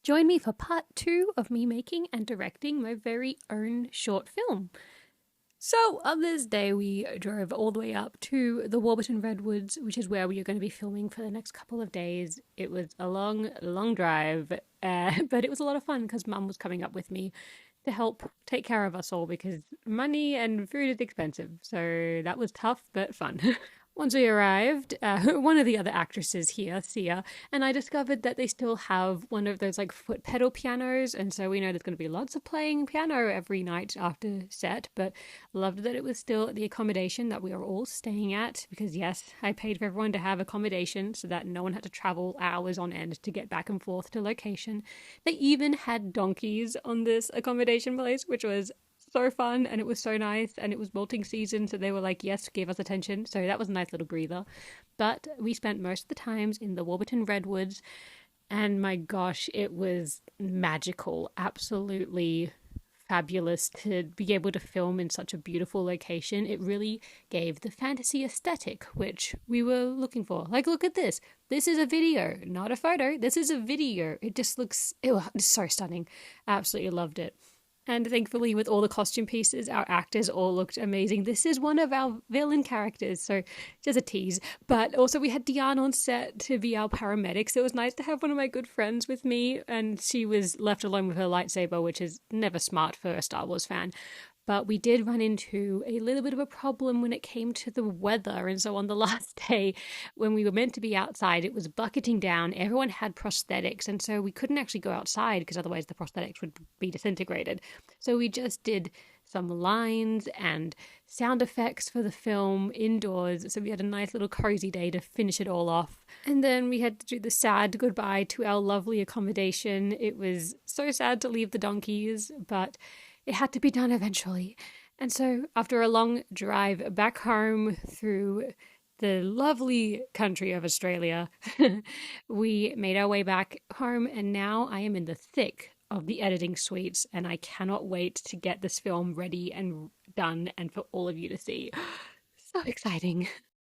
Join me for part 2 of me making and directing my very own short film. So, on this day, we drove all the way up to the Warburton Redwoods, which is where we are going to be filming for the next couple of days. It was a long, long drive, but it was a lot of fun because Mum was coming up with me to help take care of us all because money and food is expensive. So that was tough but fun. Once we arrived, one of the other actresses here, Sia, and I discovered that they still have one of those like foot pedal pianos, and so we know there's going to be lots of playing piano every night after set. But loved that it was still at the accommodation that we are all staying at because yes, I paid for everyone to have accommodation so that no one had to travel hours on end to get back and forth to location. They even had donkeys on this accommodation place, which was so fun and it was so nice and it was molting season, so they were like, yes, give us attention, so that was a nice little breather. But we spent most of the times in the Warburton Redwoods, and my gosh, it was magical, absolutely fabulous to be able to film in such a beautiful location. It really gave the fantasy aesthetic which we were looking for. Like, look at this. This is a video, not a photo. This is a video. It just looks, it's so stunning. Absolutely loved it. And thankfully, with all the costume pieces, our actors all looked amazing. This is one of our villain characters, so just a tease. But also, we had Diane on set to be our paramedic, so it was nice to have one of my good friends with me, and she was left alone with her lightsaber, which is never smart for a Star Wars fan. But we did run into a little bit of a problem when it came to the weather. And so on the last day, when we were meant to be outside, it was bucketing down. Everyone had prosthetics. And so we couldn't actually go outside because otherwise the prosthetics would be disintegrated. So we just did some lines and sound effects for the film indoors. So we had a nice little cozy day to finish it all off. And then we had to do the sad goodbye to our lovely accommodation. It was so sad to leave the donkeys, but it had to be done eventually. And so, after a long drive back home through the lovely country of Australia, we made our way back home, and now I am in the thick of the editing suites, and I cannot wait to get this film ready and done and for all of you to see. So exciting.